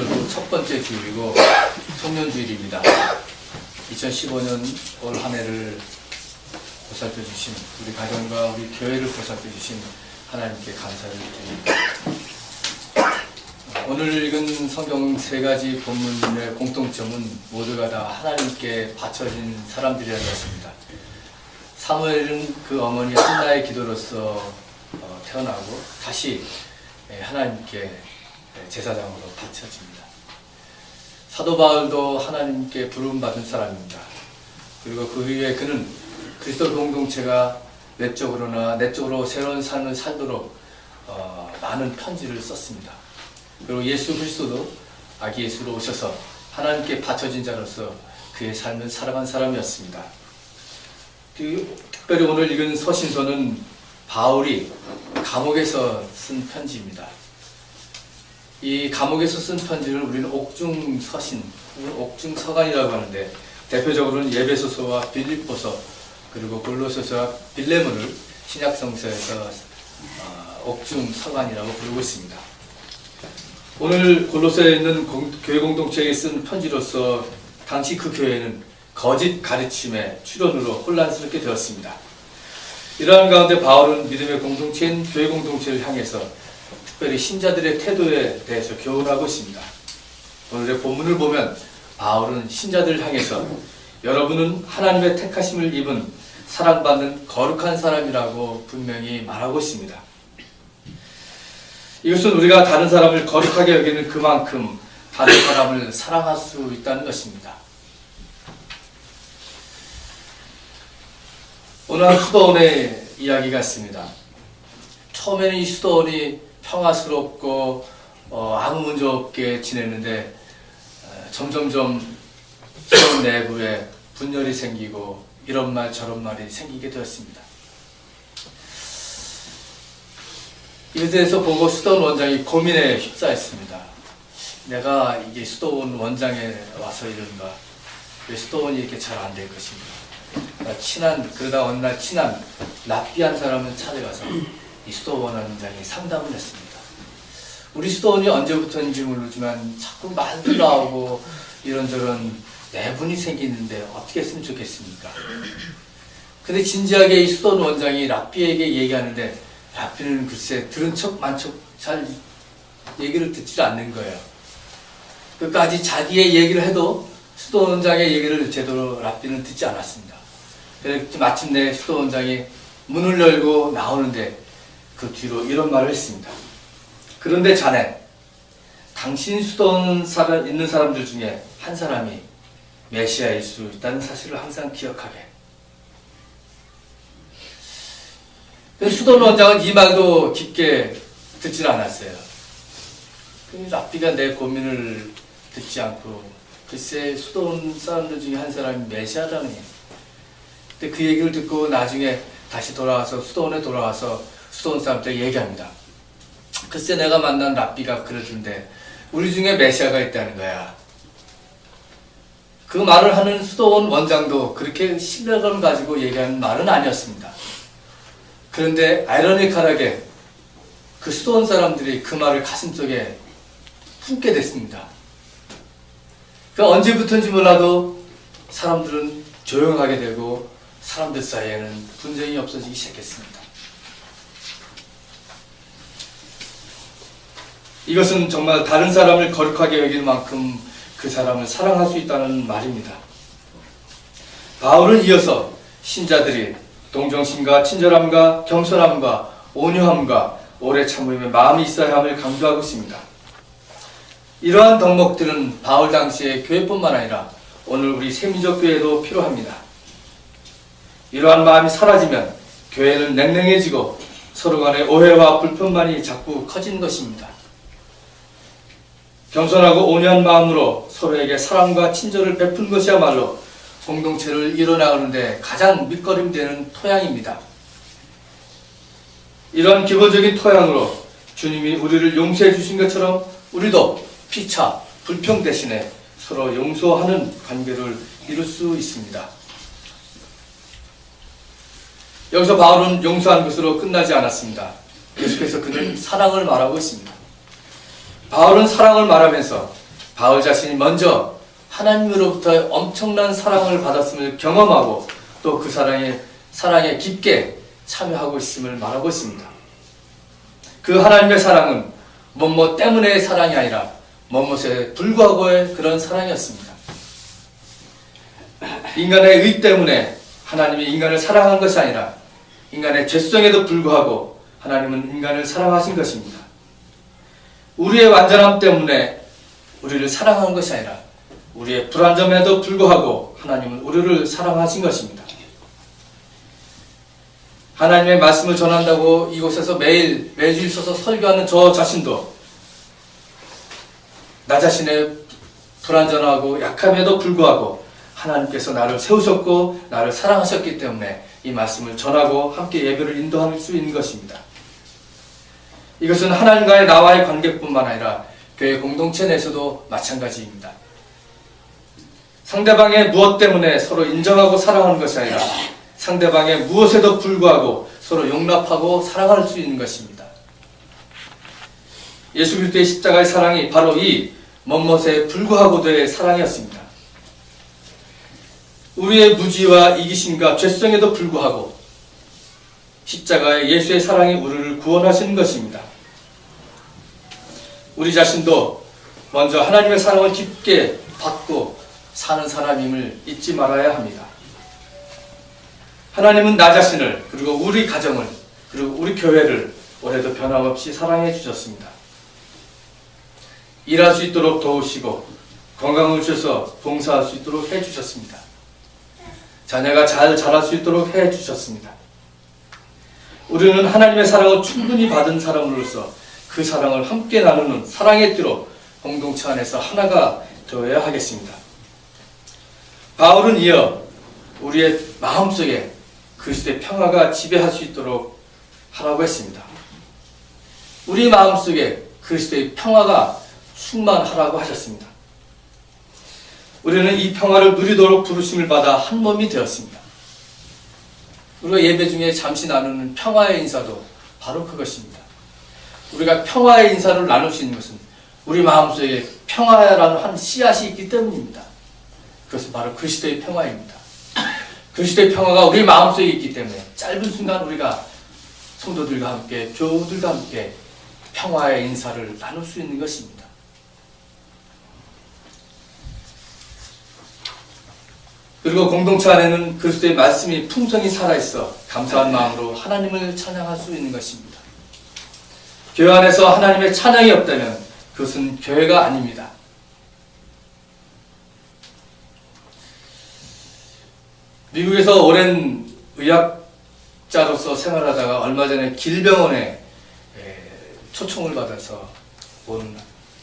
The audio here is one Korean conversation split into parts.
오늘도 첫 번째 주일이고 송년주일입니다. 2015년 올 한 해를 보살펴 주신 우리 가정과 우리 교회를 보살펴 주신 하나님께 감사를 드립니다. 오늘 읽은 성경 세 가지 본문의 공통점은 모두가 다 하나님께 바쳐진 사람들이라는 것입니다. 사무엘은 그 어머니 한나의 기도로서 태어나고 다시 하나님께 제사장으로 바쳐집니다. 사도 바울도 하나님께 부름받은 사람입니다. 그리고 그 이후에 그는 그리스도 공동체가 외적으로나 내적으로 새로운 삶을 살도록 많은 편지를 썼습니다. 그리고 예수 그리스도도 아기 예수로 오셔서 하나님께 바쳐진 자로서 그의 삶을 살아간 사람이었습니다. 특별히 오늘 읽은 서신서는 바울이 감옥에서 쓴 편지입니다. 이 감옥에서 쓴 편지를 우리는 옥중서신, 옥중서간이라고 하는데 대표적으로는 에베소서와 빌립보서 그리고 골로새서와 빌레몬을 신약성서에서 옥중서간이라고 부르고 있습니다. 오늘 골로새에 있는 교회 공동체에 쓴 편지로서 당시 그 교회는 거짓 가르침의 출현으로 혼란스럽게 되었습니다. 이러한 가운데 바울은 믿음의 공동체인 교회 공동체를 향해서 특별히 신자들의 태도에 대해서 교훈하고 있습니다. 오늘의 본문을 보면 바울은 신자들을 향해서 여러분은 하나님의 택하심을 입은 사랑받는 거룩한 사람이라고 분명히 말하고 있습니다. 이것은 우리가 다른 사람을 거룩하게 여기는 그만큼 다른 사람을 사랑할 수 있다는 것입니다. 오늘 한 수도원의 이야기가 있습니다. 처음에는 이 수도원이 평화스럽고 아무 문제 없게 지냈는데 점점점 수도원 내부에 분열이 생기고 이런 말 저런 말이 생기게 되었습니다. 이것에 대해서 보고 수도원 원장이 고민에 휩싸였습니다. 내가 이게 수도원 원장에 와서 이런가? 왜 수도원이 이렇게 잘 안 될 것인가? 그러다 어느 날 친한 랍비한 사람을 찾아가서 이 수도원 원장이 상담을 했습니다. 우리 수도원이 언제부터인지 모르지만 자꾸 말도 나오고 이런저런 내분이 생기는데 어떻게 했으면 좋겠습니까? 근데 진지하게 이 수도원 원장이 랍비에게 얘기하는데 랍비는 글쎄 들은 척 만 척 잘 얘기를 듣지 않는 거예요. 끝까지 자기의 얘기를 해도 수도원 원장의 얘기를 제대로 랍비는 듣지 않았습니다. 그래서 마침내 수도원 원장이 문을 열고 나오는데 그 뒤로 이런 말을 했습니다. 그런데 자네, 당신 수도원 있는 사람들 중에 한 사람이 메시아일 수 있다는 사실을 항상 기억하게. 수도원 원장은 이 말도 깊게 듣질 않았어요. 랍비가 내 고민을 듣지 않고 글쎄 수도원 사람들 중에 한 사람이 메시아라니. 근데 그 얘기를 듣고 나중에 다시 돌아와서 수도원에 돌아와서 수도원 사람들에게 얘기합니다. 글쎄 내가 만난 랍비가 그러던데 우리 중에 메시아가 있다는 거야. 그 말을 하는 수도원 원장도 그렇게 신뢰감 가지고 얘기하는 말은 아니었습니다. 그런데 아이러니컬하게 그 수도원 사람들이 그 말을 가슴속에 품게 됐습니다. 그 언제부터인지 몰라도 사람들은 조용하게 되고 사람들 사이에는 분쟁이 없어지기 시작했습니다. 이것은 정말 다른 사람을 거룩하게 여길 만큼 그 사람을 사랑할 수 있다는 말입니다. 바울은 이어서 신자들이 동정심과 친절함과 겸손함과 온유함과 오래 참음의 마음이 있어야 함을 강조하고 있습니다. 이러한 덕목들은 바울 당시의 교회뿐만 아니라 오늘 우리 세민족 교회도 필요합니다. 이러한 마음이 사라지면 교회는 냉랭해지고 서로 간의 오해와 불편만이 자꾸 커지는 것입니다. 겸손하고 온유한 마음으로 서로에게 사랑과 친절을 베푼 것이야말로 공동체를 이뤄나가는데 가장 밑거름이 되는 토양입니다. 이런 기본적인 토양으로 주님이 우리를 용서해 주신 것처럼 우리도 피차, 불평 대신에 서로 용서하는 관계를 이룰 수 있습니다. 여기서 바울은 용서한 것으로 끝나지 않았습니다. 계속해서 그는 사랑을 말하고 있습니다. 바울은 사랑을 말하면서 바울 자신이 먼저 하나님으로부터 엄청난 사랑을 받았음을 경험하고 또 그 사랑에 깊게 참여하고 있음을 말하고 있습니다. 그 하나님의 사랑은 뭐뭐 때문의 사랑이 아니라 뭐뭐에 불구하고의 그런 사랑이었습니다. 인간의 의 때문에 하나님이 인간을 사랑한 것이 아니라 인간의 죄성에도 불구하고 하나님은 인간을 사랑하신 것입니다. 우리의 완전함 때문에 우리를 사랑한 것이 아니라 우리의 불완전함에도 불구하고 하나님은 우리를 사랑하신 것입니다. 하나님의 말씀을 전한다고 이곳에서 매주 있어서 설교하는 저 자신도 나 자신의 불완전하고 약함에도 불구하고 하나님께서 나를 세우셨고 나를 사랑하셨기 때문에 이 말씀을 전하고 함께 예배를 인도할 수 있는 것입니다. 이것은 하나님과의 나와의 관계뿐만 아니라 교회 공동체 내에서도 마찬가지입니다. 상대방의 무엇 때문에 서로 인정하고 사랑하는 것이 아니라 상대방의 무엇에도 불구하고 서로 용납하고 사랑할 수 있는 것입니다. 예수 그리스도의 십자가의 사랑이 바로 이 뭐뭇에 불구하고도의 사랑이었습니다. 우리의 무지와 이기심과 죄성에도 불구하고 십자가의 예수의 사랑이 우리를 구원하시는 것입니다. 우리 자신도 먼저 하나님의 사랑을 깊게 받고 사는 사람임을 잊지 말아야 합니다. 하나님은 나 자신을 그리고 우리 가정을 그리고 우리 교회를 올해도 변함없이 사랑해 주셨습니다. 일할 수 있도록 도우시고 건강을 주셔서 봉사할 수 있도록 해주셨습니다. 자녀가 잘 자랄 수 있도록 해주셨습니다. 우리는 하나님의 사랑을 충분히 받은 사람으로서 그 사랑을 함께 나누는 사랑의 띠로 공동체 안에서 하나가 되어야 하겠습니다. 바울은 이어 우리의 마음속에 그리스도의 평화가 지배할 수 있도록 하라고 했습니다. 우리 마음속에 그리스도의 평화가 충만하라고 하셨습니다. 우리는 이 평화를 누리도록 부르심을 받아 한 몸이 되었습니다. 우리가 예배 중에 잠시 나누는 평화의 인사도 바로 그것입니다. 우리가 평화의 인사를 나눌 수 있는 것은 우리 마음속에 평화라는 한 씨앗이 있기 때문입니다. 그것은 바로 그리스도의 평화입니다. 그리스도의 평화가 우리 마음속에 있기 때문에 짧은 순간 우리가 성도들과 함께 교우들과 함께 평화의 인사를 나눌 수 있는 것입니다. 그리고 공동체 안에는 그리스도의 말씀이 풍성히 살아있어 감사한 마음으로 하나님을 찬양할 수 있는 것입니다. 교회 안에서 하나님의 찬양이 없다면 그것은 교회가 아닙니다. 미국에서 오랜 의학자로서 생활하다가 얼마 전에 길병원에 초청을 받아서 온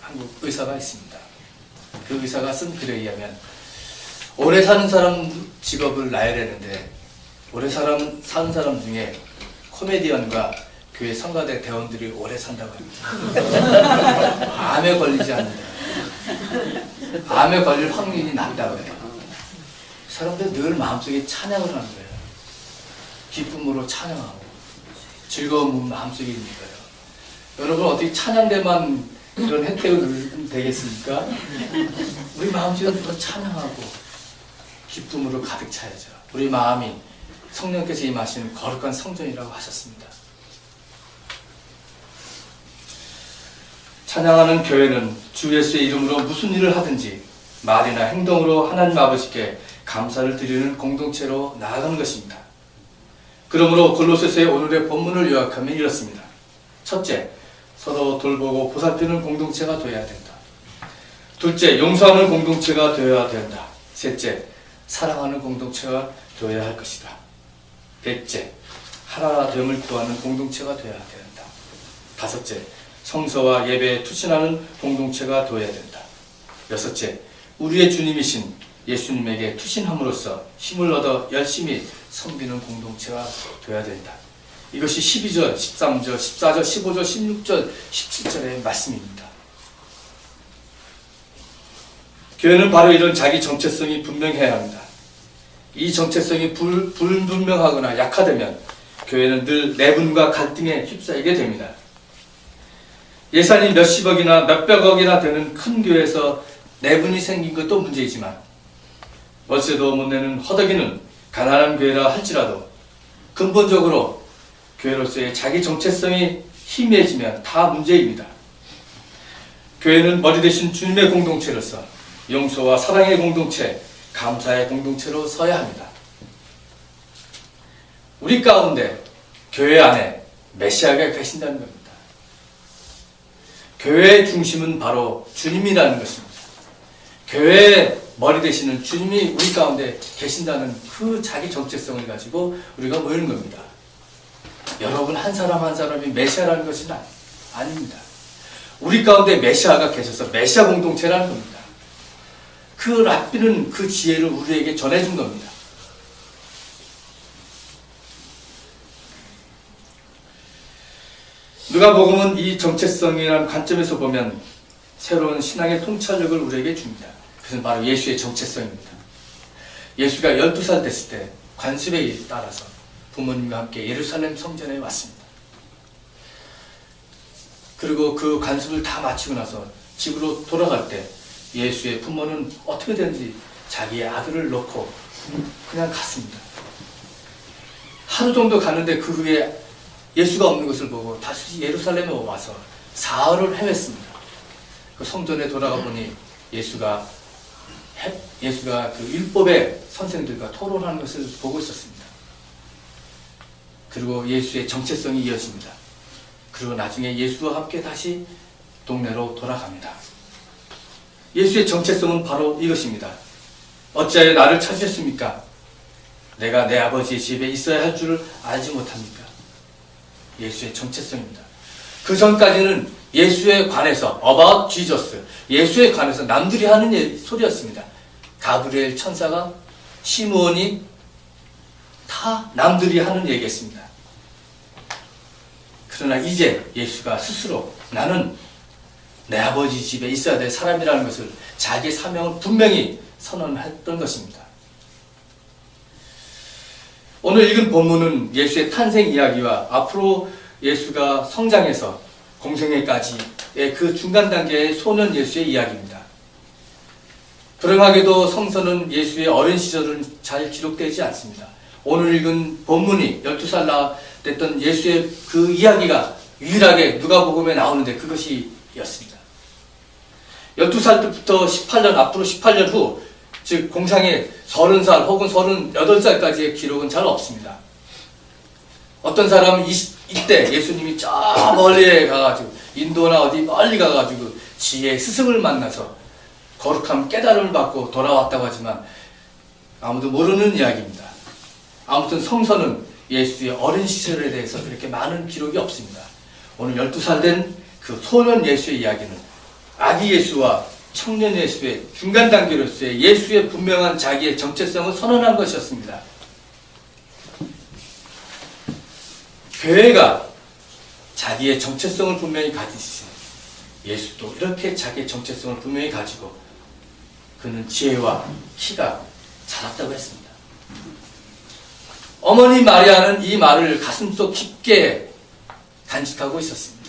한국 의사가 있습니다. 그 의사가 쓴 글에 의하면 오래 사는 사람 직업을 나열했는데 오래 사는 사람 중에 코미디언과 교회 성가대 대원들이 오래 산다고 합니다. 암에 걸리지 않는다. 암에 걸릴 확률이 낮다고 해요. 사람들 늘 마음속에 찬양을 하는 거예요. 기쁨으로 찬양하고 즐거움은 마음속에 있는 거예요. 여러분 어떻게 찬양대만 그런 혜택을 누리면 되겠습니까? 우리 마음속에 더 찬양하고 기쁨으로 가득 차야죠. 우리 마음이 성령께서 임하시는 거룩한 성전이라고 하셨습니다. 찬양하는 교회는 주 예수의 이름으로 무슨 일을 하든지 말이나 행동으로 하나님 아버지께 감사를 드리는 공동체로 나아가는 것입니다. 그러므로 골로새서의 오늘의 본문을 요약하면 이렇습니다. 첫째, 서로 돌보고 보살피는 공동체가 되어야 된다. 둘째, 용서하는 공동체가 되어야 된다. 셋째, 사랑하는 공동체가 되어야 할 것이다. 넷째, 하나가 됨을 구하는 공동체가 되어야 된다. 다섯째, 성서와 예배에 투신하는 공동체가 되어야 된다. 여섯째, 우리의 주님이신 예수님에게 투신함으로써 힘을 얻어 열심히 섬기는 공동체가 되어야 된다. 이것이 12절, 13절, 14절, 15절, 16절, 17절의 말씀입니다. 교회는 바로 이런 자기 정체성이 분명해야 합니다. 이 정체성이 불분명하거나 약화되면 교회는 늘 내분과 갈등에 휩싸이게 됩니다. 예산이 몇십억이나 몇백억이나 되는 큰 교회에서 내분이 생긴 것도 문제이지만 월세도 못 내는 허덕이는 가난한 교회라 할지라도 근본적으로 교회로서의 자기 정체성이 희미해지면 다 문제입니다. 교회는 머리 대신 주님의 공동체로서 용서와 사랑의 공동체, 감사의 공동체로 서야 합니다. 우리 가운데 교회 안에 메시아가 계신다는 겁니다. 교회의 중심은 바로 주님이라는 것입니다. 교회의 머리 되시는 주님이 우리 가운데 계신다는 그 자기 정체성을 가지고 우리가 모이는 겁니다. 여러분 한 사람 한 사람이 메시아라는 것은 아닙니다. 우리 가운데 메시아가 계셔서 메시아 공동체라는 겁니다. 그 랍비는 그 지혜를 우리에게 전해준 겁니다. 누가복음은 이 정체성이라는 관점에서 보면 새로운 신앙의 통찰력을 우리에게 줍니다. 그것은 바로 예수의 정체성입니다. 예수가 12살 됐을 때 관습에 따라서 부모님과 함께 예루살렘 성전에 왔습니다. 그리고 그 관습을 다 마치고 나서 집으로 돌아갈 때 예수의 부모는 어떻게 되는지 자기의 아들을 놓고 그냥 갔습니다. 하루 정도 가는데 그 후에 예수가 없는 것을 보고 다시 예루살렘에 와서 사흘을 헤맸습니다. 그 성전에 돌아가 보니 예수가 그 율법의 선생들과 토론하는 것을 보고 있었습니다. 그리고 예수의 정체성이 이어집니다. 그리고 나중에 예수와 함께 다시 동네로 돌아갑니다. 예수의 정체성은 바로 이것입니다. 어찌하여 나를 찾으셨습니까? 내가 내 아버지의 집에 있어야 할 줄을 알지 못합니까? 예수의 정체성입니다. 그 전까지는 예수에 관해서 about Jesus, 예수에 관해서 남들이 하는 소리였습니다. 가브리엘 천사가, 시므온이 다 남들이 하는 얘기였습니다. 그러나 이제 예수가 스스로 나는 내 아버지 집에 있어야 될 사람이라는 것을 자기 사명을 분명히 선언했던 것입니다. 오늘 읽은 본문은 예수의 탄생 이야기와 앞으로 예수가 성장해서 공생애까지의 그 중간 단계의 소년 예수의 이야기입니다. 불행하게도 성서는 예수의 어린 시절은 잘 기록되지 않습니다. 오늘 읽은 본문이 12살 됐던 예수의 그 이야기가 유일하게 누가복음에 나오는데 그것이었습니다. 12살 때부터 18년, 앞으로 18년 후, 즉 공생애 30살 혹은 38살까지의 기록은 잘 없습니다. 어떤 사람은 이때 예수님이 저 멀리에 가가지고 인도나 어디 멀리 가가지고 지혜의 스승을 만나서 거룩한 깨달음을 받고 돌아왔다고 하지만 아무도 모르는 이야기입니다. 아무튼 성서는 예수의 어린 시절에 대해서 그렇게 많은 기록이 없습니다. 오늘 12살 된 그 소년 예수의 이야기는 아기 예수와 청년 예수의 중간 단계로서의 예수의 분명한 자기의 정체성을 선언한 것이었습니다. 교회가 자기의 정체성을 분명히 가지시 예수도 이렇게 자기의 정체성을 분명히 가지고 그는 지혜와 키가 자랐다고 했습니다. 어머니 마리아는 이 말을 가슴속 깊게 간직하고 있었습니다.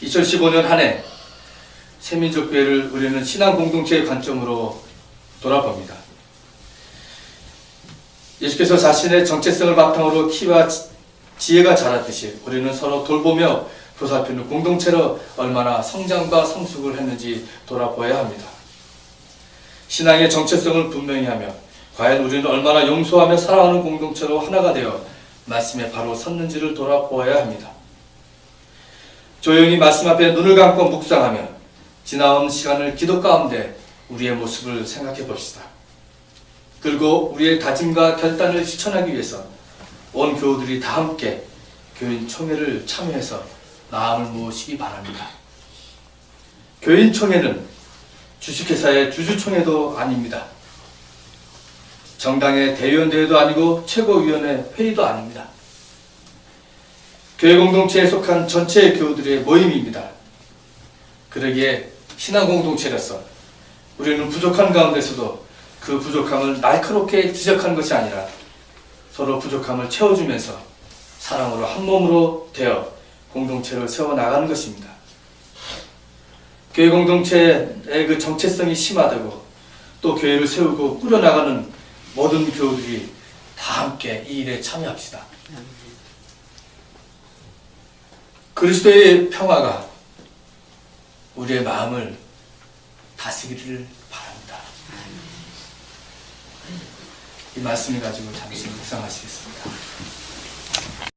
2015년 한 해 새민족교회를 우리는 신앙 공동체의 관점으로 돌아봅니다. 예수께서 자신의 정체성을 바탕으로 키와 지혜가 자랐듯이 우리는 서로 돌보며 보살피는 공동체로 얼마나 성장과 성숙을 했는지 돌아보아야 합니다. 신앙의 정체성을 분명히 하며 과연 우리는 얼마나 용서하며 사랑하는 공동체로 하나가 되어 말씀에 바로 섰는지를 돌아보아야 합니다. 조용히 말씀 앞에 눈을 감고 묵상하며 지나온 시간을 기도 가운데 우리의 모습을 생각해 봅시다. 그리고 우리의 다짐과 결단을 실천하기 위해서 온 교우들이 다 함께 교인 총회를 참여해서 마음을 모으시기 바랍니다. 교인 총회는 주식회사의 주주총회도 아닙니다. 정당의 대의원대회도 아니고 최고위원회 회의도 아닙니다. 교회 공동체에 속한 전체 교우들의 모임입니다. 그러기에 신앙 공동체로서 우리는 부족한 가운데서도 그 부족함을 날카롭게 지적하는 것이 아니라 서로 부족함을 채워주면서 사랑으로 한 몸으로 되어 공동체를 세워나가는 것입니다. 교회 공동체의 그 정체성이 심화되고 또 교회를 세우고 꾸려나가는 모든 교우들이 다 함께 이 일에 참여합시다. 그리스도의 평화가 우리의 마음을 다스리기를 바랍니다. 이 말씀을 가지고 잠시 묵상하시겠습니다.